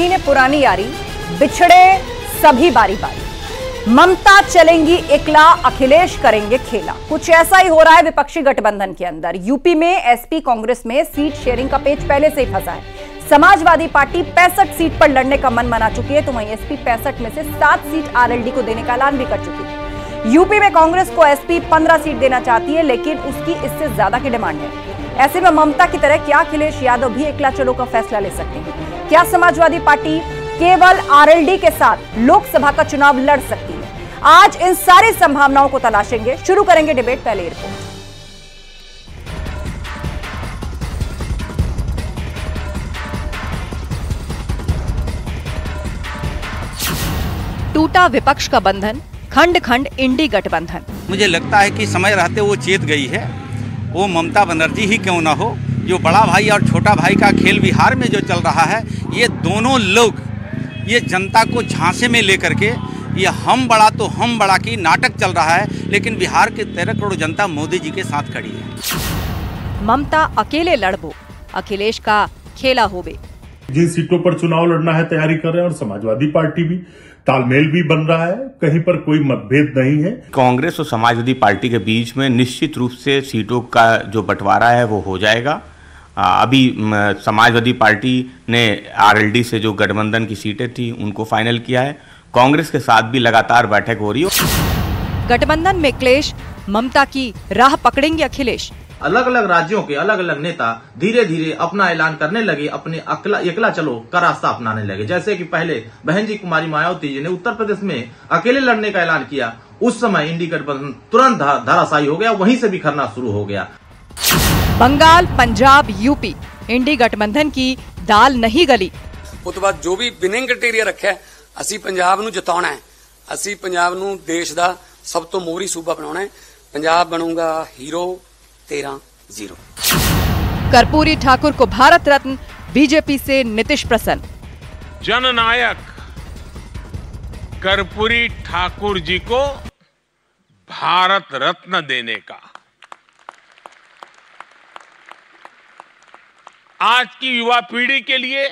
महीने पुरानी यारी, बिछड़े सभी बारी बारी। ममता चलेंगी एकला, अखिलेश करेंगे खेला। कुछ ऐसा ही हो रहा है विपक्षी गठबंधन के अंदर। यूपी में एसपी कांग्रेस में सीट शेयरिंग का पेच पहले से ही फंसा है। समाजवादी पार्टी 65 सीट पर लड़ने का मन बना चुकी है, तो वहीं एसपी 65 में से 7 सीट आरएलडी को देने का ऐलान भी कर चुकी है। यूपी में कांग्रेस को एसपी 15 सीट देना चाहती है, लेकिन उसकी इससे ज्यादा की डिमांड है। ऐसे में ममता की तरह क्या अखिलेश यादव भी एकला चलो का फैसला ले सकते हैं? क्या समाजवादी पार्टी केवल आरएलडी के साथ लोकसभा का चुनाव लड़ सकती है? आज इन सारी संभावनाओं को तलाशेंगे। शुरू करेंगे डिबेट, पहले रिपोर्ट। टूटा विपक्ष का बंधन, खंड खंड इंडी गठबंधन। मुझे लगता है कि समय रहते वो चेत गई है। वो ममता बनर्जी ही क्यों ना हो, जो बड़ा भाई और छोटा भाई का खेल बिहार में जो चल रहा है, ये दोनों लोग ये जनता को झांसे में लेकर के ये हम बड़ा तो हम बड़ा की नाटक चल रहा है, लेकिन बिहार के 13 करोड़ जनता मोदी जी के साथ खड़ी है। ममता अकेले लड़बो, अखिलेश का खेला होबे। जिन सीटों पर चुनाव लड़ना है तैयारी कर रहे हैं, और समाजवादी पार्टी भी तालमेल भी बन रहा है, कहीं पर कोई मतभेद नहीं है। कांग्रेस और समाजवादी पार्टी के बीच में निश्चित रूप से सीटों का जो बंटवारा है वो हो जाएगा। अभी समाजवादी पार्टी ने आरएलडी से जो गठबंधन की सीटें थी उनको फाइनल किया है। कांग्रेस के साथ भी लगातार बैठक हो रही है। गठबंधन में क्लेश, ममता की राह पकड़ेंगे अखिलेश। अलग अलग राज्यों के अलग अलग नेता धीरे धीरे अपना ऐलान करने लगे, अपने एकला चलो का रास्ता अपनाने लगे। जैसे कि पहले बहन जी कुमारी मायावती जी ने उत्तर प्रदेश में अकेले लड़ने का ऐलान किया, उस समय इंडी गठबंधन तुरंत धराशायी हो गया, वहीं से बिखरना शुरू हो गया। बंगाल, पंजाब, यूपी, इंडी गठबंधन की दाल नहीं गली। ਉਸ ਤੋਂ ਬਾਅਦ ਜੋ ਵੀ ਵਿਨਿੰਗ ਕ੍ਰਾਈਟੇਰੀਆ ਰੱਖਿਆ, ਅਸੀਂ ਪੰਜਾਬ ਨੂੰ ਜਿਤਾਉਣਾ ਹੈ, ਅਸੀਂ ਪੰਜਾਬ ਨੂੰ ਦੇਸ਼ ਦਾ ਸਭ ਤੋਂ ਮੋਹਰੀ ਸੂਬਾ ਬਣਾਉਣਾ ਹੈ। ਪੰਜਾਬ ਬਣੂਗਾ हीरो 13-0। कर्पूरी ठाकुर को भारत रत्न, बीजेपी से नीतीश प्रसन्न। जननायक कर्पूरी ठाकुर जी को भारत रत्न देने का आज की युवा पीढ़ी के लिए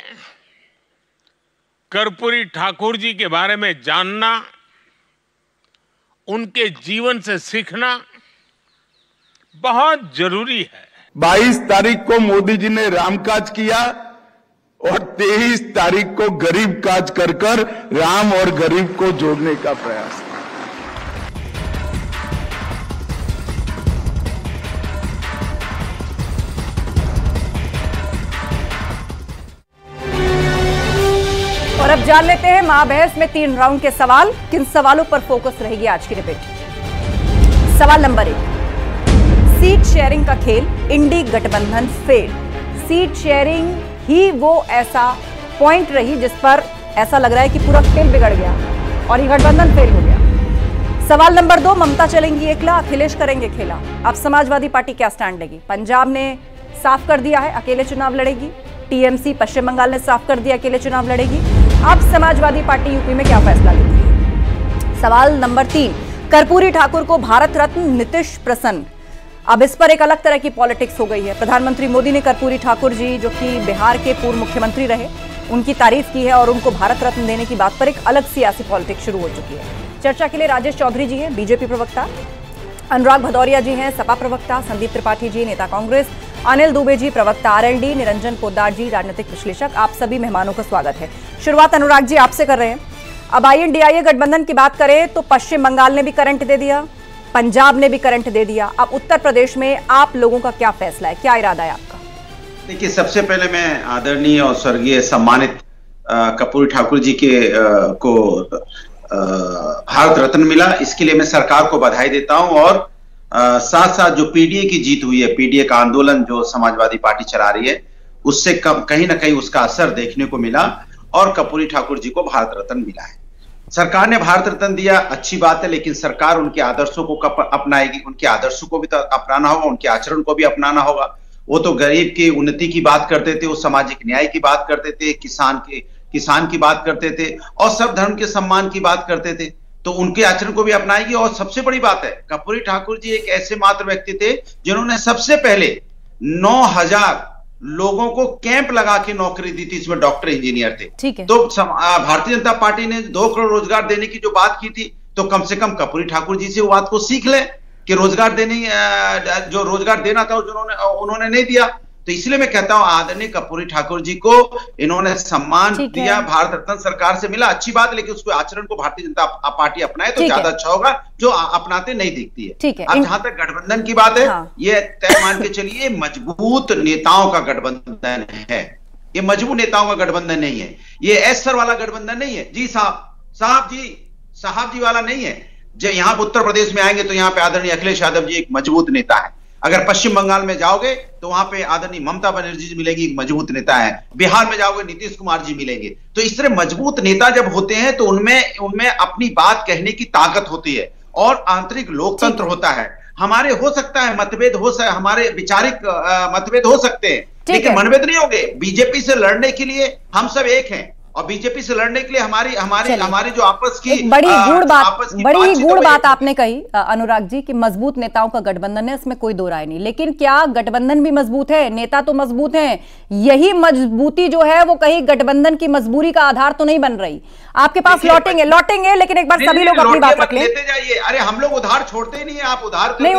कर्पूरी ठाकुर जी के बारे में जानना, उनके जीवन से सीखना बहुत जरूरी है। 22 तारीख को मोदी जी ने रामकाज किया और 23 तारीख को गरीब काज कर राम और गरीब को जोड़ने का प्रयास। और अब जान लेते हैं महाबहस में 3 राउंड के सवाल। किन सवालों पर फोकस रहेगी आज की डिबेट? सवाल नंबर 1, सीट शेयरिंग का खेल, इंडी गठबंधन फेल। सीट शेयरिंग ही वो ऐसा पॉइंट रही जिस पर ऐसा लग रहा है कि पूरा खेल बिगड़ गया और ये गठबंधन फेल हो गया। सवाल नंबर 2, ममता चलेंगी एकला, अखिलेश करेंगे खेला। अब समाजवादी पार्टी क्या स्टैंड लेगी? पंजाब ने साफ कर दिया है अकेले चुनाव लड़ेगी। टीएमसी पश्चिम बंगाल ने साफ कर दिया अकेले चुनाव लड़ेगी। अब समाजवादी पार्टी यूपी में क्या फैसला लेती है? सवाल नंबर 3, कर्पूरी ठाकुर को भारत रत्न, नीतीश प्रसन्न। अब इस पर एक अलग तरह की पॉलिटिक्स हो गई है। प्रधानमंत्री मोदी ने कर्पूरी ठाकुर जी, जो कि बिहार के पूर्व मुख्यमंत्री रहे, उनकी तारीफ की है और उनको भारत रत्न देने की बात पर एक अलग सियासी पॉलिटिक्स शुरू हो चुकी है। चर्चा के लिए राजेश चौधरी जी हैं, बीजेपी प्रवक्ता, अनुराग भदौरिया जी हैं, सपा प्रवक्ता, संदीप त्रिपाठी जी, नेता कांग्रेस, अनिल दुबे जी, प्रवक्ता आरएलडी, निरंजन पोद्दार जी, राजनीतिक विश्लेषक। आप सभी मेहमानों का स्वागत है। शुरुआत अनुराग जी आपसे कर रहे हैं। अब INDIA गठबंधन की बात करें तो पश्चिम बंगाल ने भी करंट दे दिया, पंजाब ने भी करंट दे दिया। अब उत्तर प्रदेश में आप लोगों का क्या फैसला है, क्या इरादा है आपका? देखिए, सबसे पहले मैं आदरणीय और स्वर्गीय सम्मानित कर्पूरी ठाकुर जी को भारत रत्न मिला, इसके लिए मैं सरकार को बधाई देता हूं। और साथ साथ जो पीडीए की जीत हुई है, पीडीए का आंदोलन जो समाजवादी पार्टी चला रही है, उससे कहीं ना कहीं उसका असर देखने को मिला और कर्पूरी ठाकुर जी को भारत रत्न मिला है। सरकार ने भारत रत्न दिया, अच्छी बात है, लेकिन सरकार उनके आदर्शों को कब अपनाएगी? उनके आदर्शों को भी तो अपनाना होगा, उनके आचरण को भी अपनाना होगा। वो तो गरीब की उन्नति की बात करते थे, वो सामाजिक न्याय की बात करते थे, किसान की बात करते थे और सब धर्म के सम्मान की बात करते थे। तो उनके आचरण को भी अपनाएगी। और सबसे बड़ी बात है, कर्पूरी ठाकुर जी एक ऐसे मात्र व्यक्ति थे जिन्होंने सबसे पहले 9,000 लोगों को कैंप लगा के नौकरी दी थी, इसमें डॉक्टर इंजीनियर थे। ठीक है। तो भारतीय जनता पार्टी ने 2 करोड़ रोजगार देने की जो बात की थी, तो कम से कम कर्पूरी ठाकुर जी से वो बात को सीख ले कि रोजगार देने, जो रोजगार देना था उन्होंने नहीं दिया। तो इसलिए मैं कहता हूं आदरणीय कर्पूरी ठाकुर जी को इन्होंने सम्मान दिया, भारत रत्न सरकार से मिला, अच्छी बात, लेकिन उसको आचरण को भारतीय जनता पार्टी अपनाए तो ज्यादा अच्छा होगा, जो अपनाते नहीं दिखती है। ठीक है। अब जहां तक गठबंधन की बात है, ये तय मान के चलिए मजबूत नेताओं का गठबंधन है, ये मजबूत नेताओं का गठबंधन नहीं है, ये एसर वाला गठबंधन नहीं है जी, साहब जी वाला नहीं है। जब यहां पर उत्तर प्रदेश में आएंगे तो यहां पे आदरणीय अखिलेश यादव जी एक मजबूत नेता है, अगर पश्चिम बंगाल में जाओगे तो वहां पे आदरणीय ममता बनर्जी जी मिलेगी, एक मजबूत नेता है, बिहार में जाओगे नीतीश कुमार जी मिलेंगे। तो इस तरह मजबूत नेता जब होते हैं तो उनमें अपनी बात कहने की ताकत होती है और आंतरिक लोकतंत्र होता है। हमारे हो सकता है मतभेद हमारे विचारिक मतभेद हो सकते हैं, लेकिन मनभेद नहीं होंगे। बीजेपी से लड़ने के लिए हम सब एक हैं, और बीजेपी से लड़ने के लिए हमारी जो आपस की बड़ी ही गूढ़ बात आपने कही अनुराग जी कि मजबूत नेताओं का गठबंधन है, इसमें कोई दो राय नहीं, लेकिन क्या गठबंधन भी मजबूत है? नेता तो मजबूत हैं, यही मजबूती जो है वो कहीं गठबंधन की मजबूरी का आधार तो नहीं बन रही। आपके पास लौटेंगे, लेकिन एक बार सभी लोग अपनी बात रख लें। जाइए, अरे हम लोग उधार छोड़ते ही नहीं है, आप उधार नहीं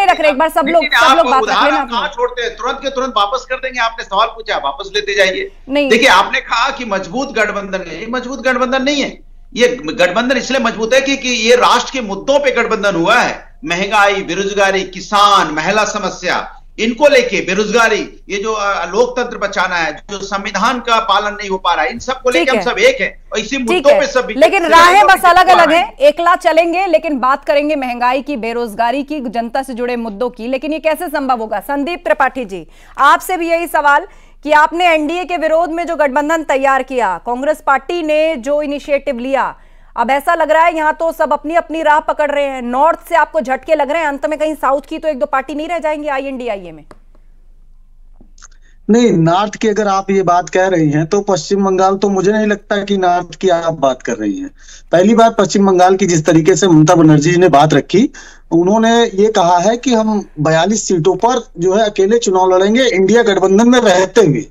रख रहे, एक बार सब लोग बात रख लेना। कहां छोड़ते हैं? तुरंत के तुरंत वापस कर देंगे। आपने सवाल पूछा, वापस लेते जाइए। देखिए, आपने कहा कि मजबूत गठबंधन है, ये मजबूत गठबंधन नहीं है। ये गठबंधन इसलिए मजबूत है कि ये राष्ट्र के मुद्दों पे गठबंधन हुआ है। महंगाई, बेरोजगारी, किसान, महिला समस्या, इनको लेके, बेरोजगारी, ये जो लोकतंत्र बचाना है, जो संविधान का पालन नहीं हो पा रहा है, इन सबको लेके हम सब एक हैं और इसी मुद्दों पे सब। लेकिन राहें बस अलग अलग हैं, एकला चलेंगे लेकिन बात करेंगे महंगाई की, बेरोजगारी की, जनता से जुड़े मुद्दों की। लेकिन ये कैसे संभव होगा? संदीप त्रिपाठी जी, आपसे भी यही सवाल कि आपने एनडीए के विरोध में जो गठबंधन तैयार किया, कांग्रेस पार्टी ने जो इनिशिएटिव लिया, अब ऐसा लग रहा है यहां तो सब अपनी अपनी राह पकड़ रहे हैं। नॉर्थ से आपको झटके लग रहे हैं, अंत में कहीं साउथ की तो 1-2 पार्टी नहीं रह जाएंगी INDIA में? नहीं, नॉर्थ की अगर आप ये बात कह रही हैं तो पश्चिम बंगाल तो मुझे नहीं लगता कि नॉर्थ की आप बात कर रही हैं। पहली बात, पश्चिम बंगाल की जिस तरीके से ममता बनर्जी जी ने बात रखी, उन्होंने ये कहा है कि हम 42 सीटों पर जो है अकेले चुनाव लड़ेंगे इंडिया गठबंधन में रहते हुए।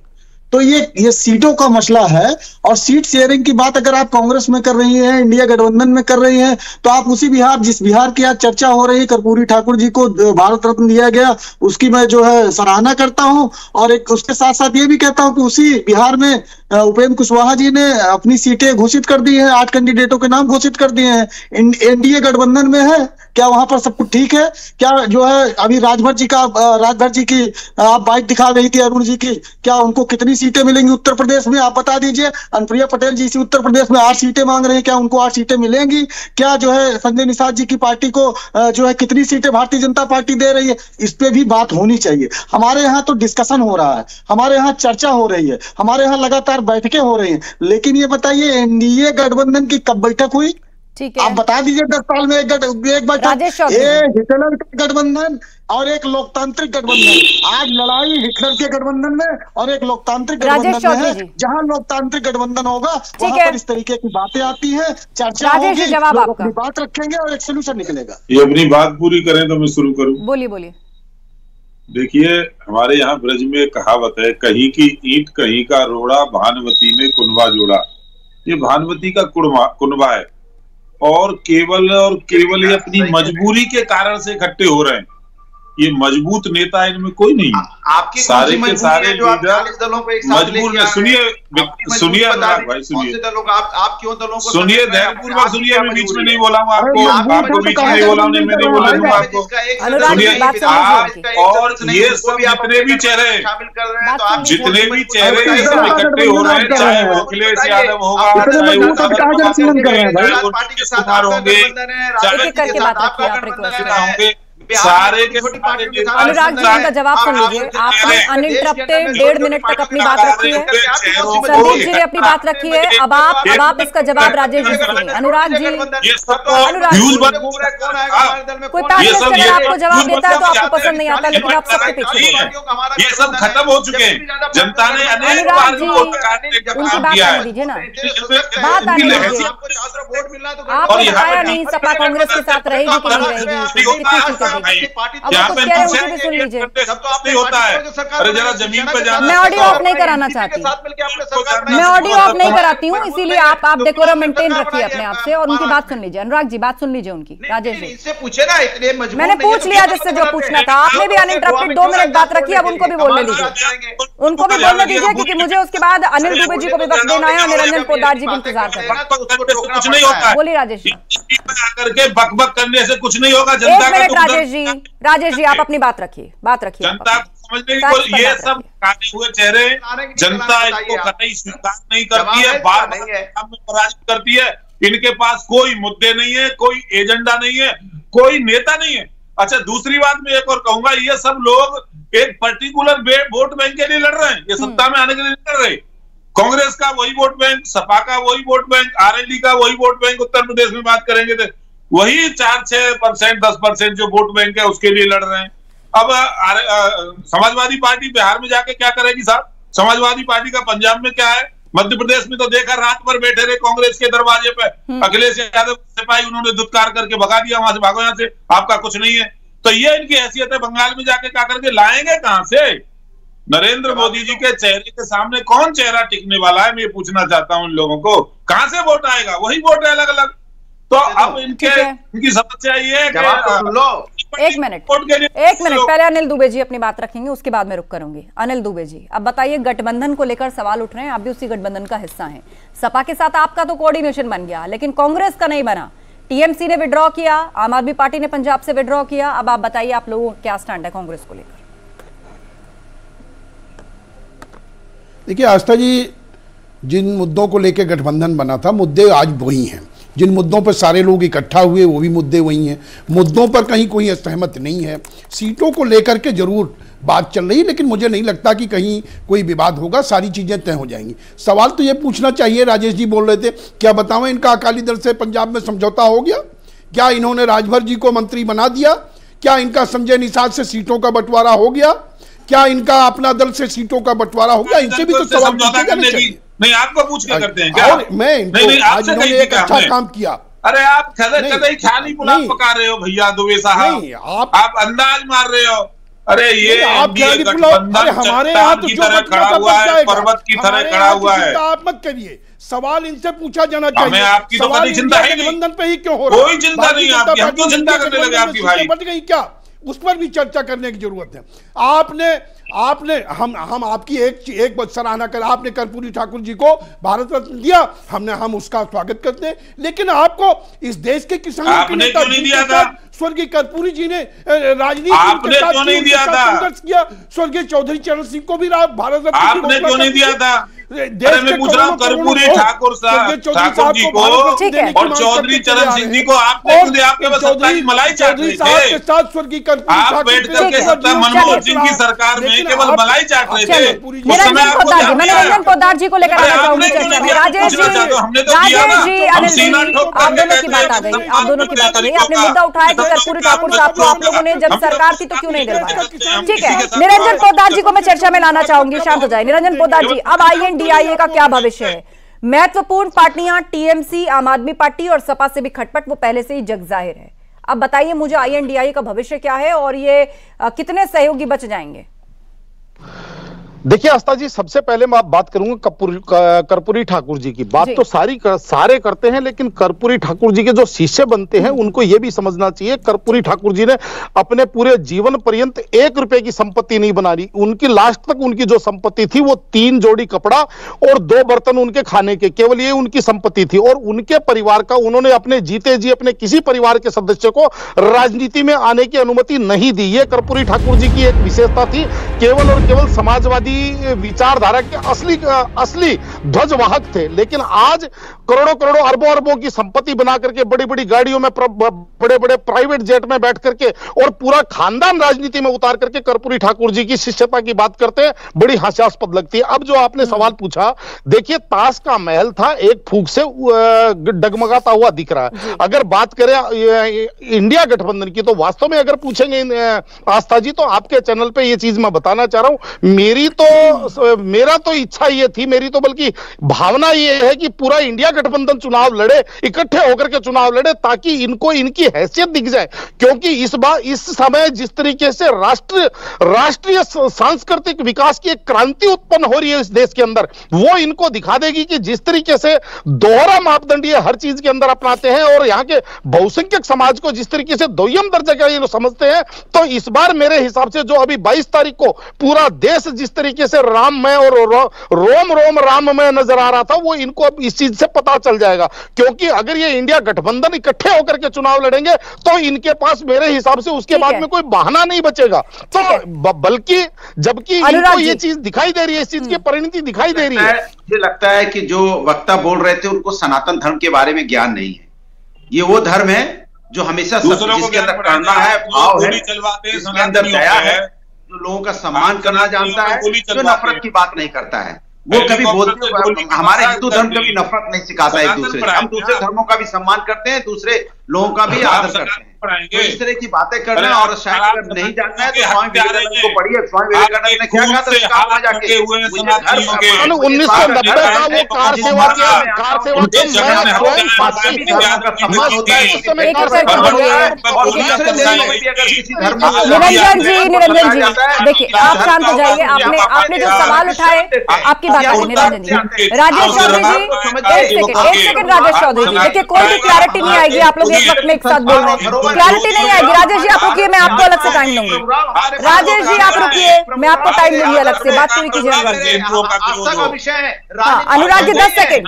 तो ये सीटों का मसला है। और सीट शेयरिंग की बात अगर आप कांग्रेस में कर रही हैं, इंडिया गठबंधन में कर रही हैं, तो आप उसी बिहार, जिस बिहार की आज चर्चा हो रही है, कर्पूरी ठाकुर जी को भारत रत्न दिया गया, उसकी मैं जो है सराहना करता हूं। और एक उसके साथ साथ ये भी कहता हूं कि उसी बिहार में उपेंद्र कुशवाहा जी ने अपनी सीटें घोषित कर दी हैं, 8 कैंडिडेटों के नाम घोषित कर दिए हैं। एनडीए गठबंधन में है, क्या वहां पर सब कुछ ठीक है? क्या जो है अभी राजभर जी की आप बाइट दिखा रही थी अरुण जी की, क्या उनको कितनी सीटें मिलेंगी उत्तर प्रदेश में? आप बता दीजिए। अनुप्रिया पटेल जी इसी उत्तर प्रदेश में 8 सीटें मांग रहे हैं, क्या उनको 8 सीटें मिलेंगी? क्या जो है संजय निषाद जी की पार्टी को जो है कितनी सीटें भारतीय जनता पार्टी दे रही है? इस पे भी बात होनी चाहिए। हमारे यहाँ तो डिस्कशन हो रहा है, हमारे यहाँ चर्चा हो रही है, हमारे यहाँ लगातार बैठकें हो रही हैं, लेकिन ये बताइए एनडीए गठबंधन की कब बैठक हुई? ठीक है, आप बता दीजिए 10 साल में एक बैठक। हिटलर का गठबंधन और एक लोकतांत्रिक गठबंधन। आज लड़ाई हिटलर के गठबंधन में और एक लोकतांत्रिक गठबंधन में है। जहां लोकतांत्रिक गठबंधन होगा वहां पर इस तरीके की बातें आती हैं, चर्चा होगी, लोग अपनी बात रखेंगे और एक सोल्यूशन निकलेगा। ये अपनी बात पूरी करें तो मैं शुरू करूं। बोलिए। देखिए, हमारे यहाँ ब्रज में कहावत है, कहीं की ईंट कहीं का रोड़ा, भानुमती ने कुनबा जोड़ा। ये भानुमती का कुनबा है और केवल ये अपनी मजबूरी के कारण से इकट्ठे हो रहे हैं। ये मजबूत नेता इनमें कोई नहीं है। आपके सारे के सारे लीडर दलों को एक साथ मजबूर में। सुनिए अनुराग भाई, सुनिए, आप क्यों दलों को सुनिए, ध्यानपूर्वक सुनिए। मैं बीच में नहीं बोला हूँ आपको बीच में नहीं बोला हूँ, मैं नहीं बोला हूँ आपको। सुनिए, आप और ये सब जितने भी चेहरे ये सब इकट्ठे हो रहे हैं, चाहे वो अखिलेश यादव होगा, चाहे वो कुमार होंगे, चाहे सारे के अनुराग जी का जवाब सुन लीजिए। आपने अनइंटरप्टेड 1.5 मिनट तक अपनी बात रखी है, संदीप जी ने अपनी बात रखी है। अब आप इसका जवाब राजेश जी से। अनुराग जी, कोई पार्टी अगर आपको जवाब देता है तो आपको पसंद नहीं आता, लेकिन आप सबके पीछे। ये सब खत्म हो चुके हैं। जनता ने अनेक बार उनकी बात आने दीजिए ना, बात आने दीजिए। आपने बताया नहीं सपा कांग्रेस के साथ रहेगी कि नहीं रहेगी, कितनी सीटें यहाँ पे नहीं होता है। अरे जरा जमीन पे जाना। मैं ऑडियो ऑफ नहीं कराना चाहती, मैं ऑडियो ऑफ नहीं कराती हूँ, इसीलिए आप डेकोरम मेंटेन रखिए अपने आप से और उनकी बात सुन लीजिए। अनुराग जी बात सुन लीजिए उनकी। राजेश जी इससे पूछे ना, इतने मजबूर मैंने पूछ लिया जिससे जो पूछना था, आपने भी अनइंटरप्टेड 2 मिनट बात रखी, अब उनको भी बोलने दीजिए, उनको भी बोलने दीजिए, क्योंकि मुझे उसके बाद अनिल दुबे जी को भी वक्त देना है और निरंजन पोद्दार जी भी इंतजार कर रहे हैं। कुछ नहीं होता है। बोलिए राजेश जी। करके बक करने से कुछ नहीं होगा। जनता एक मिनट राजेश जी आप अपनी बात रखिए, जनता को समझने की ये सब काटे हुए चेहरे, जनता इसको कतई स्वीकार नहीं करती है, बार पराजित करती है। इनके पास कोई मुद्दे नहीं है, कोई एजेंडा नहीं है, कोई नेता नहीं है। अच्छा, दूसरी बात मैं एक और कहूंगा, ये सब लोग एक पर्टिकुलर वोट बैंक के लिए लड़ रहे हैं, ये सत्ता में आने के लिए लड़ रहे। कांग्रेस का वही वोट बैंक, सपा का वही वोट बैंक, आरएलडी का वही वोट बैंक, उत्तर प्रदेश में बात करेंगे तो वही 4-6%, 10% जो वोट बैंक है उसके लिए लड़ रहे हैं। अब समाजवादी पार्टी बिहार में जाके क्या करेगी साहब? समाजवादी पार्टी का पंजाब में क्या है? मध्य प्रदेश में तो देखा, रात भर बैठे रहे कांग्रेस के दरवाजे पे, अखिलेश यादव सिपाही उन्होंने दुत्कार करके भगा दिया, वहां से भागो, यहाँ से आपका कुछ नहीं है। तो ये इनकी हैसियत है। बंगाल में जाके क्या करके लाएंगे कहां से? नरेंद्र मोदी जी के चेहरे के सामने कौन चेहरा टिकने वाला है? मैं ये पूछना चाहता हूं उन लोगों को, कहां से वोट आएगा? वही वोट है अलग अलग। तो अब इनकी समस्या ये है कि एक मिनट पहले अनिल दुबे जी अपनी बात रखेंगे, उसके बाद में रुक करूंगी। अनिल दुबे जी अब बताइए, गठबंधन को लेकर सवाल उठ रहे हैं, आप भी उसी गठबंधन का हिस्सा हैं। सपा के साथ आपका तो कोऑर्डिनेशन बन गया, लेकिन कांग्रेस का नहीं बना। टीएमसी ने विड्रॉ किया, आम आदमी पार्टी ने पंजाब से विड्रॉ किया। अब आप बताइए आप लोगों का क्या स्टैंड है कांग्रेस को लेकर? देखिए आस्था जी, जिन मुद्दों को लेकर गठबंधन बना था, मुद्दे आज वही हैं। जिन मुद्दों पर सारे लोग इकट्ठा हुए वो भी मुद्दे वही हैं। मुद्दों पर कहीं कोई असहमत नहीं है। सीटों को लेकर के जरूर बात चल रही, लेकिन मुझे नहीं लगता कि कहीं कोई विवाद होगा, सारी चीज़ें तय हो जाएंगी। सवाल तो ये पूछना चाहिए, राजेश जी बोल रहे थे, क्या बताऊं इनका अकाली दल से पंजाब में समझौता हो गया? क्या इन्होंने राजभर जी को मंत्री बना दिया? क्या इनका संजय निषाद से सीटों का बंटवारा हो गया? क्या इनका अपना दल से सीटों का बंटवारा हो गया? इनसे भी तो सवाल पूछे जाने चाहिए। नहीं, आपको पूछ के करते हैं क्या? और मैं आज इन्होंने एक अच्छा काम किया। अरे आप कदई ख्याली पुलाव पका रहे हो भैया दुबे साहब, आप अंदाज मार रहे हो। अरे ये आप ख्याली पुलाव, अरे हमारे यहाँ तो जो खड़ा हुआ है, पर्वत की तरह खड़ा हुआ है। आप मत करिए, सवाल इनसे पूछा जाना चाहिए। हमें आपकी तो कभी चिंता है नहीं, गठबंधन पे ही क्यों हो रहा है? कोई चिंता नहीं आपकी, हम क्यों चिंता करने लगे आपकी भाई? बढ़ गई क्या? उस पर भी चर्चा करने की जरूरत है। आपने हम आपकी एक सराहना कर, आपने कर्पूरी ठाकुर जी को भारत रत्न दिया, हम उसका स्वागत करते हैं, लेकिन आपको इस देश के किसानों के नेता स्वर्गीय कर्पूरी जी ने राजनीति आपने क्यों नहीं दिया था? किया स्वर्गीय चौधरी चरण सिंह को भी भारत रत्न आपने क्यों नहीं दिया था? मैं पूछ रहा हूँ कर्पूरी ठाकुर जी को और चौधरी चरण सिंह जी को आपने क्यों दिया? आपके बस सत्ता की मलाई चाट रहे थे। आप बैठ करके सत्ता मनमोहन सिंह की सरकार में केवल मलाई चाट रहे थे। निरंजन पोद्दार जी को लेकर आना चाहूंगी चर्चा में। राजेश जी, अनिल जी, आप दोनों की बात आ गई, आपने मुद्दा उठाया कि कर्पूरी ठाकुर साहब को आप लोगों ने जब सरकार थी तो क्यों नहीं दिलवाया? ठीक है, निरंजन पोद्दार जी को मैं चर्चा में लाना चाहूंगी, शांत हो जाए। निरंजन पोद्दार जी, अब INDIA का क्या भविष्य है? महत्वपूर्ण पार्टियां टीएमसी, आम आदमी पार्टी और सपा से भी खटपट वो पहले से ही जग जाहिर है। अब बताइए मुझे INDIA का भविष्य क्या है और ये कितने सहयोगी बच जाएंगे? देखिए आस्था जी, सबसे पहले मैं बात करूंगा कर्पूरी ठाकुर जी की। बात तो सारे करते हैं, लेकिन कर्पूरी ठाकुर जी के जो शिष्य बनते हैं उनको यह भी समझना चाहिए, कर्पूरी ठाकुर जी ने अपने पूरे जीवन पर्यंत 1 रुपए की संपत्ति नहीं बना ली। उनकी लास्ट तक उनकी जो संपत्ति थी वो 3 जोड़ी कपड़ा और 2 बर्तन उनके खाने के, केवल ये उनकी संपत्ति थी। और उनके परिवार का उन्होंने अपने जीते जी अपने किसी परिवार के सदस्य को राजनीति में आने की अनुमति नहीं दी। ये कर्पूरी ठाकुर जी की एक विशेषता थी। केवल और केवल समाजवादी विचारधारा के असली ध्वजवाहक थे। लेकिन आज करोड़ों अरबों की संपत्ति बना करके, बड़ी बड़ी गाड़ियों में, बड़े प्राइवेट जेट में बैठ करके और पूरा खानदान राजनीति में उतार करके कर्पूरी ठाकुर जी की शिष्यता की बात करते हैं, बड़ी हास्यास्पद लगती है। अब जो आपने सवाल पूछा, देखिए ताश का महल था, एक फूंक से डगमगाता हुआ दिख रहा है। अगर बात करें इंडिया गठबंधन की, तो वास्तव में अगर पूछेंगे आस्था जी, तो आपके चैनल पे ये चीज मैं बताना चाह रहा हूं, मेरी तो इच्छा ये थी, मेरी तो बल्कि भावना ये है कि पूरा इंडिया गठबंधन चुनाव लड़े, इकट्ठे होकर के चुनाव लड़े, ताकि इनको इनकी हैसियत दिख जाए। क्योंकि इस समय जिस तरीके से राष्ट्रीय सांस्कृतिक विकास की एक क्रांति उत्पन्न हो रही है इस देश के अंदर, वो इनको दिखा देगी कि जिस तरीके से दोहरा मापदंड ये हर चीज के अंदर अपनाते हैं और यहाँ के बहुसंख्यक समाज को जिस तरीके से दोयम दर्जा का ये लोग समझते हैं, तो इस बार मेरे हिसाब से जो अभी 22 तारीख को पूरा देश जिस तरीके से राममय और रोम रोम राममय नजर आ रहा था, वो इनको अब इस चीज से पता चल जाएगा। क्योंकि अगर ये इंडिया गठबंधन इकट्ठे होकर के चुनाव लड़ेंगे तो इनके पास मेरे हिसाब से उसके बाद में कोई बहाना नहीं बचेगा। तो बल्कि जबकि इनको ये चीज दिखाई दे रही है, इस चीज की परिणति दिखाई दे रही है। मुझे लगता है कि जो वक्ता बोल रहे थे उनको सनातन धर्म के बारे में ज्ञान नहीं है। ये वो धर्म है जो हमेशा जिसके अंदर करना है, भाव है, जिसके अंदर दया है, जो लोगों का सम्मान करना जानता है, जो नफरत की बात नहीं करता है। वो कभी बोलते, हमारे हिंदू धर्म कभी नफरत नहीं सिखाता है एक दूसरे से। हम दूसरे धर्मों का भी सम्मान करते हैं, दूसरे लोगों का भी आदर करते हैं। तो इस तरह की बातें करना, और शायद अगर नहीं जानना है तो स्वामी विवेकानंद को पढ़िए। स्वामी विवेकानंद ने क्या कहा था शिकागो में जाके, 1990 का वो कार सेवा निरंजन जी देखिए, आप शांत हो जाइए। आपने जो सवाल उठाए आपकी बात है निरंजन जी। राजेश चौधरी जी एक सेकंड राजेश चौधरी जी, देखिए कोई भी क्लैरिटी नहीं आएगी, आप लोग एक वक्त में एक साथ बोल रहे हैं, क्लैरिटी नहीं आएगी। राजेश जी आप रुकिए, मैं आपको अलग से टाइम दूंगी। राजेश जी आप रुकिए, मैं आपको टाइम दूंगी अलग से, बात पूरी कीजिए। अनुराग जी 10 सेकंड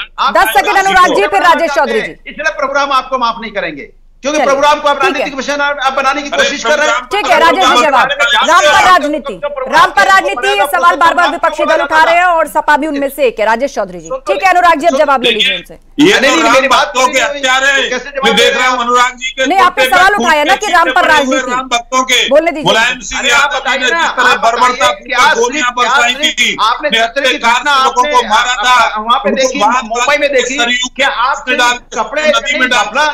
अनुराग जी, फिर राजेश चौधरी जी। इसलिए प्रोग्राम आपको माफ नहीं करेंगे क्योंकि प्रोग्राम को आप राजनीतिक विषय आप बनाने की कोशिश कर रहे हैं। ठीक है राजेश जी, जवाब राम पर राजनीति ये सवाल बार बार विपक्षी दल उठा रहे हैं और सपा भी उनमें से एक है। राजेश चौधरी जी ठीक है, अनुराग जी अब जवाब ले लीजिए उनसे। मेरी बात तो मैं देख रहा हूँ अनुराग जी के, नहीं आपने सवाल उठाया ना कि राम पर राजनीति, बोलने दीजिए। मुलायम सिंह यादव जी ने जिस तरह बर्बरता गोलियां बरसाई की, आपने लोगों को मारा था, वहां पे देखी, मुंबई में देखी, क्या आप कपड़े नदी में डालना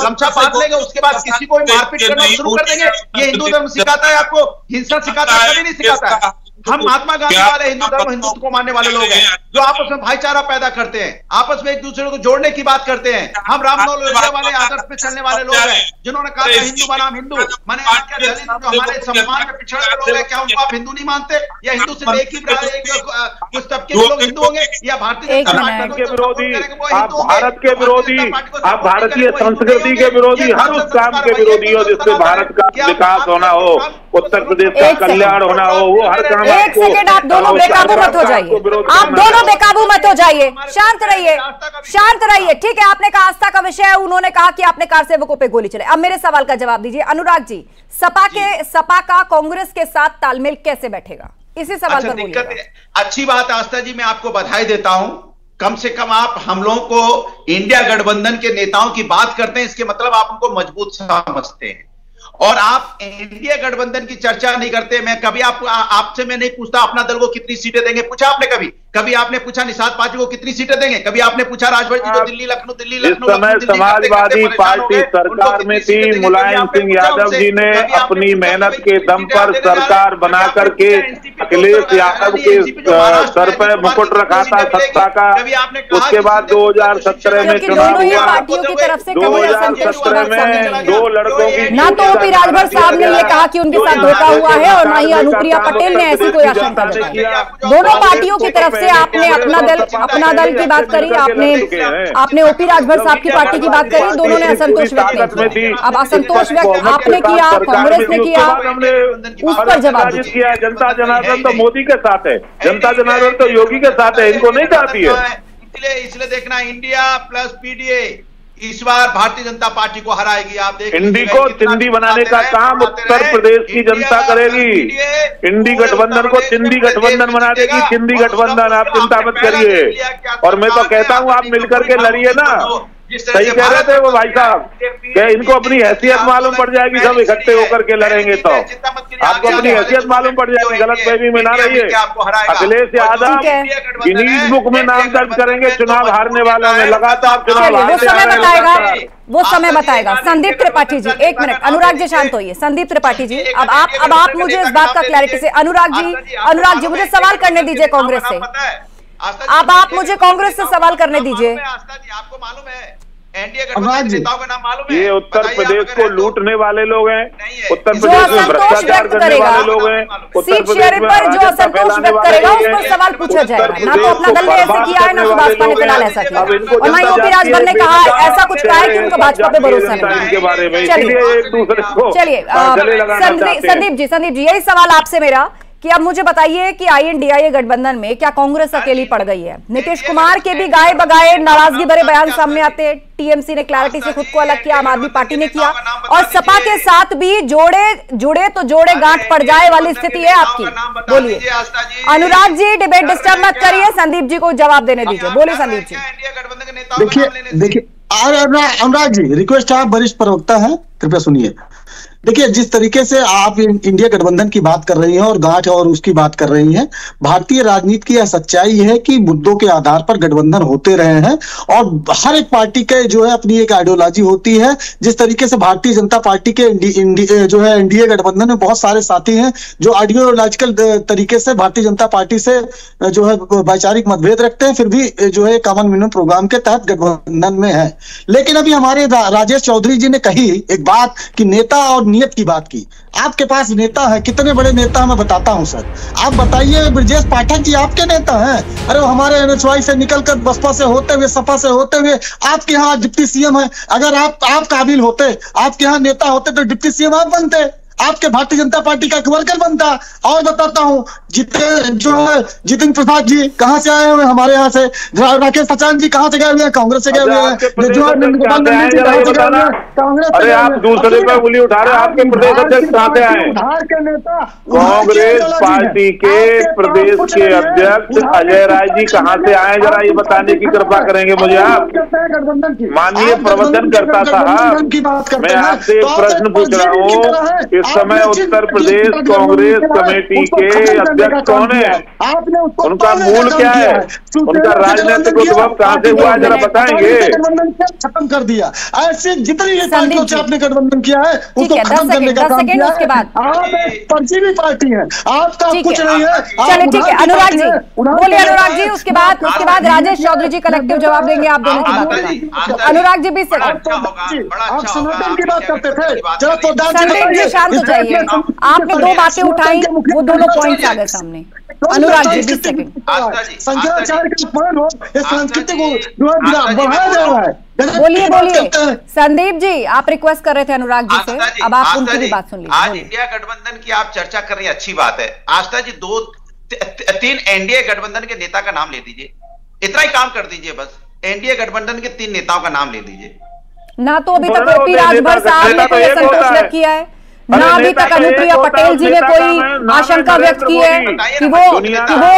गमछा बांध लेंगे उसके बाद किसी को भी मारपीट करना शुरू कर देंगे? ये हिंदू धर्म सिखाता है आपको? हिंसा सिखाता है? कभी नहीं सिखाता है। हम महात्मा गांधी वाले हिंदू धर्म हिंदुत्व को मानने वाले लोग हैं, जो आपस में भाईचारा पैदा करते हैं, आपस में एक दूसरे को जोड़ने की बात करते हैं। हम रामनवमी वाले आदर्श पे चलने वाले लोग हैं, जिन्होंने कहा था हिंदू बनाम हिंदू। माने आज क्या दलित जो हमारे सम्मान में पिछड़े लोग हैं, क्या उनको आप हिंदू नहीं मानते? या हिंदू सिर्फ एक ही कुछ तबके के लोग हिंदू होंगे या भारतीय जनता पार्टी के विरोधी, आप भारत के विरोधी, आप भारतीय संस्कृति के विरोधी, हर उस काम के विरोधी हो जिससे भारत का विकास होना हो, उत्तर प्रदेश का कल्याण होना हो, वो हर काम। एक सेकेंड, आप दोनों बेकाबू मत हो जाइए, आप दोनों बेकाबू मत हो जाइए, शांत रहिए, शांत रहिए। ठीक है, आपने कहा आस्था का विषय है, उन्होंने कहा कि आपने कार सेवकों पे गोली चलाई। अब मेरे सवाल का जवाब दीजिए अनुराग जी, सपा का कांग्रेस के साथ तालमेल कैसे बैठेगा, इसी सवाल पर बोलिए। अच्छी बात आस्था जी, मैं आपको बधाई देता हूं। कम से कम आप हम लोगों को इंडिया गठबंधन के नेताओं की बात करते हैं, इसके मतलब आप उनको मजबूत समझते हैं और आप इंडिया गठबंधन की चर्चा नहीं करते। मैं कभी आपसे मैं नहीं पूछता अपना दल को कितनी सीटें देंगे, पूछा आपने कभी आपने पूछा निषाद पार्टी को कितनी सीटें देंगे? कभी आपने पूछा राजभर जी को दिल्ली लखनऊ इस समय समाजवादी पार्टी सरकार में थी, मुलायम सिंह यादव जी ने अपनी मेहनत के दम पर सरकार बना करके अखिलेश यादव के सर पर मुकुट रखा था सत्ता का। उसके बाद 2017 में चुनाव हुआ, 2017 में 2 लड़कों की, ना तो ओपी राजभर साहब ने ये कहा कि उनके साथ धोखा हुआ है और ना ही अनुप्रिया पटेल ने ऐसी कोई आशंका जताई। दोनों पार्टियों की तरफ से आपने अपना दल की बात करी, आपने ओपी राजभर साहब की पार्टी की बात करी, दोनों ने असंतोष व्यक्त किया। अब असंतोष व्यक्त आपने किया, कांग्रेस ने किया, उस पर जवाब किया। जनता जनार्दन तो मोदी के साथ है, जनता जनार्दन तो योगी के साथ है, इनको नहीं चाहती है। इसलिए देखना इंडिया प्लस पीडीए इस बार भारतीय जनता पार्टी को हराएगी। आप देख, इंडी को चिंदी बनाने का काम उत्तर प्रदेश की जनता करेगी। इंडी गठबंधन को चिंदी गठबंधन बना देगी, चिंदी गठबंधन। आप चिंता मत करिए, और मैं तो कहता हूं आप मिलकर के लड़िए ना, सही कह रहे थे वो भाई साहब, क्या इनको अपनी हैसियत मालूम पड़ जाएगी, सब इकट्ठे होकर के लड़ेंगे तो आपको अपनी हैसियत मालूम पड़ जाएगी, गलतफहमी में ना रहिए। अखिलेश यादव गिनीज बुक में नाम दर्ज करेंगे चुनाव हारने वाले में, लगातार चुनाव हारते वो समय बताएगा। संदीप त्रिपाठी जी, एक मिनट, अनुराग जी शांत होइए। संदीप त्रिपाठी जी, अब आप मुझे इस बात का क्लैरिटी से, अनुराग जी मुझे सवाल करने दीजिए कांग्रेस से। अब आप मुझे कांग्रेस से सवाल करने दीजिए। आपको मालूम है एनडीए गठबंधन के नेताओं का नाम मालूम है? ये उत्तर प्रदेश को लूटने वाले लोग हैं, उत्तर प्रदेश में भ्रष्टाचार करने वाले लोग हैं, सीट शेयरिंग पर जो असंतोष व्यक्त करेगा उस पर सवाल पूछा जाएगा। ना तो अपना दल ने ऐसे किया है, ना तो भाजपा ने फिलहाल ऐसा किया, और ना यूपी राजभर ने कहा ऐसा कुछ कहा है कि उनको भाजपा पे भरोसा नहीं। चलिए संदीप जी, यही सवाल आपसे मेरा कि अब मुझे बताइए कि INDIA गठबंधन में क्या कांग्रेस अकेली पड़ गई है? नीतीश कुमार के भी गाए बगाए नाराजगी भरे बयान सामने आते हैं, TMC ने क्लैरिटी से खुद को अलग किया, आम आदमी पार्टी ने किया, और सपा के साथ भी जुड़े तो जोड़े गांठ पड़ जाए वाली स्थिति है आपकी। बोलिए अनुराग जी, डिबेट डिस्टर्ब मत करिए, संदीप जी को जवाब देने दीजिए। बोलिए संदीप जी। देखिए अनुराग जी, रिक्वेस्ट है, आप वरिष्ठ प्रवक्ता हैं, कृपया सुनिए। देखिए, जिस तरीके से आप इंडिया गठबंधन की बात कर रही हैं और गांठ और उसकी बात कर रही हैं, भारतीय राजनीति की यह सच्चाई है कि मुद्दों के आधार पर गठबंधन होते रहे हैं और हर एक पार्टी के जो है अपनी एक आइडियोलॉजी होती है। जिस तरीके से भारतीय जनता पार्टी के जो है एनडीए गठबंधन में बहुत सारे साथी हैं जो आइडियोलॉजिकल तरीके से भारतीय जनता पार्टी से जो है वैचारिक मतभेद रखते हैं, फिर भी जो है कॉमन मिनिमम प्रोग्राम के तहत गठबंधन में है। लेकिन अभी हमारे राजेश चौधरी जी ने कही एक बात कि नेता और नियत की बात की। आपके पास नेता है, कितने बड़े नेता मैं बताता हूं सर। आप बताइए, ब्रजेश पाठक जी आपके नेता हैं? अरे वो हमारे NHY से निकलकर बसपा से होते हुए, सपा से होते हुए आपके यहाँ डिप्टी CM है। अगर आप काबिल होते, आपके यहाँ नेता होते तो डिप्टी CM आप बनते, आपके भारतीय जनता पार्टी का वर्कर बनता। और बताता हूँ, जितिन प्रसाद जी कहाँ से आए हुए? हमारे यहाँ से। राकेश सचान जी कहाँ से गए हुए हैं? कांग्रेस से गए हुए हैं। अरे आप दूसरे पे उंगली उठा रहे हैं, आपके प्रदेश अध्यक्ष कहाँ से आए? कांग्रेस पार्टी के प्रदेश के अध्यक्ष अजय राय जी कहाँ से आए, जरा ये बताने की कृपा करेंगे मुझे आप। माननीय प्रबंधन करता साहब, मैं आपसे एक प्रश्न पूछ रहा हूँ, इस समय उत्तर प्रदेश कांग्रेस कमेटी के अध्यक्ष कौन है? उनका मूल क्या है? उनका राजनीतिक उद्भव कहाँ से हुआ, जरा बताएंगे। खत्म कर दिया। ऐसे जितनी पार्टियों से आपने गठबंधन किया है उसको खत्म करने का काम किया है। आप एक परजीवी पार्टी है, आपका कुछ नहीं है। चलिए ठीक है, अनुराग जी बोलिए। अनुराग जी, उसके बाद राजेश चौधरी जी कलेक्टिव जवाब देंगे आप दोनों की बात। अनुराग जी 20 सेकंड। आप संगठन की बात करते थे, जरा शांत हो जाइए। आपने दो बातें उठाई, वो दोनों पॉइंट्स आ गए सामने। अनुराग जी 20 सेकंड। संख्याचार का अपमान हो, इस संस्कृति को बढ़ाया जा रहा है। बोलिए संदीप जी, आप रिक्वेस्ट कर रहे थे अनुराग जी से, अब आप उनकी भी बात सुन लीजिए। आज इंडिया गठबंधन की आप चर्चा कर रही है, अच्छी बात है। आस्था जी 3 एनडीए गठबंधन के नेता का नाम ले दीजिए, इतना ही काम कर दीजिए बस। एनडीए गठबंधन के 3 नेताओं का नाम ले दीजिए। ना तो अभी तक ओपी राजभर साहब ने कोई संतोष व्यक्त किया है, ना अभी तक अनुप्रिया पटेल जी ने कोई आशंका व्यक्त की है कि वो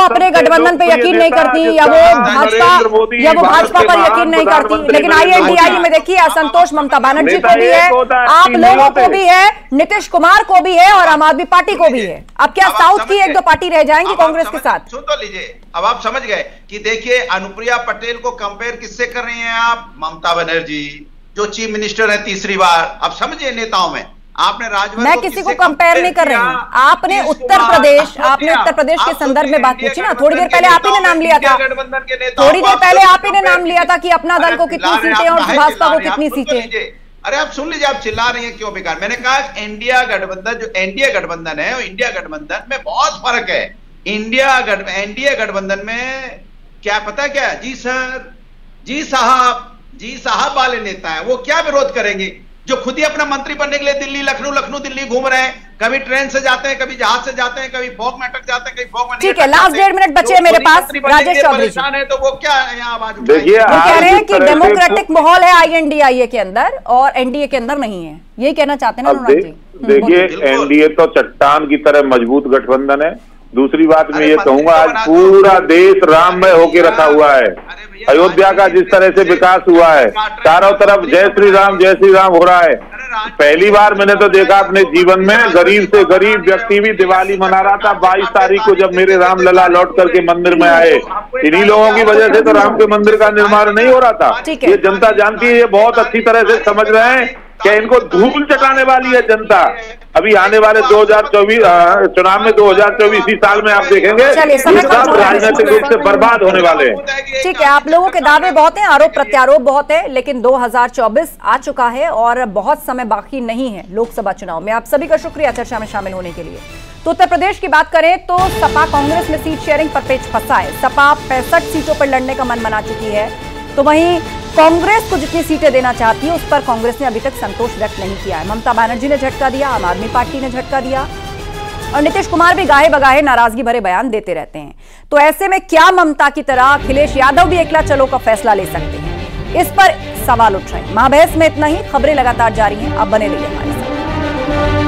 अपने गठबंधन पे यकीन नहीं करती या वो भाजपा पर यकीन नहीं करती। लेकिन INDIA में देखिए असंतोष ममता बनर्जी को भी है, आप लोगों को भी है, नीतीश कुमार को भी है और आम आदमी पार्टी को भी है। अब क्या साउथ की 1-2 पार्टी रह जाएंगी कांग्रेस के साथ? सुन तो लीजिए, अब आप समझ गए कि देखिए अनुप्रिया पटेल को कंपेयर किससे कर रही हैं आप? ममता बनर्जी जो चीफ मिनिस्टर है 3री बार। अब समझिए नेताओं में आपने राजभर, मैं किसी को कंपेयर नहीं कर रही हूँ। आपने उत्तर प्रदेश के संदर्भ में बात पूछी ना। थोड़ी देर पहले आप ही ने नाम लिया था, कि अपना दल को कितनी सीटें और भाजपा को कितनी सीटें। अरे आप सुन लीजिए, आप चिल्ला रही हैं क्यों बेकार? मैंने कहा इंडिया गठबंधन, जो एनडीए गठबंधन है, इंडिया गठबंधन में बहुत फर्क है। एनडीए गठबंधन में क्या पता क्या, जी सर, जी साहब वाले नेता है, वो क्या विरोध करेंगे? जो खुद ही अपना मंत्री बनने के लिए दिल्ली लखनऊ दिल्ली घूम रहे हैं, कभी ट्रेन से जाते हैं, कभी जहाज से जाते हैं, कभी फॉग में अटक जाते हैं, कभी फॉग में। ठीक है, लास्ट 1.5 मिनट बचे मेरे पास। राजेश चौधरी जी है तो वो क्या यहाँ आवाज देखिए, वो कह रहे हैं कि डेमोक्रेटिक माहौल है INDIA के अंदर और एनडीए के अंदर नहीं है, यही कहना चाहते हैं ना अनुराग जी? देखिए, एनडीए तो चट्टान की तरह मजबूत गठबंधन है, दूसरी बात मैं ये कहूंगा, आज पूरा देश राममय होके रखा हुआ है। अयोध्या का जिस तरह से विकास हुआ है, चारों तरफ जय श्री राम हो रहा है। पहली बार मैंने तो देखा अपने जीवन में गरीब से गरीब व्यक्ति भी दिवाली मना रहा था 22 तारीख को, जब मेरे राम लला लौट करके मंदिर में आए। इन्हीं लोगों की वजह से तो राम के मंदिर का निर्माण नहीं हो रहा था। ये जनता जानती है, ये बहुत अच्छी तरह से समझ रहे हैं कि इनको धूल चटाने वाली है जनता। अभी आने वाले 2024 चुनाव में 2024 साल में आप देखेंगे सब राजनीतिक रूप से बर्बाद होने वाले हैं। ठीक है, आप लोगों के दावे बहुत हैं, आरोप प्रत्यारोप बहुत है, लेकिन 2024 आ चुका है और बहुत समय बाकी नहीं है लोकसभा चुनाव में। आप सभी का शुक्रिया चर्चा में शामिल होने के लिए। तो उत्तर प्रदेश की बात करें तो सपा कांग्रेस में सीट शेयरिंग पर पेच फंसा है। सपा 65 सीटों पर लड़ने का मन बना चुकी है, तो वहीं कांग्रेस को जितनी सीटें देना चाहती है उस पर कांग्रेस ने अभी तक संतोष व्यक्त नहीं किया है। ममता बनर्जी ने झटका दिया, आम आदमी पार्टी ने झटका दिया और नीतीश कुमार भी गाहे बगाहे नाराजगी भरे बयान देते रहते हैं। तो ऐसे में क्या ममता की तरह अखिलेश यादव भी एकला चलो का फैसला ले सकते हैं? इस पर सवाल उठ रहे हैं। महाबहस में इतना ही। खबरें लगातार जारी हैं, आप बने रहिए हमारे साथ।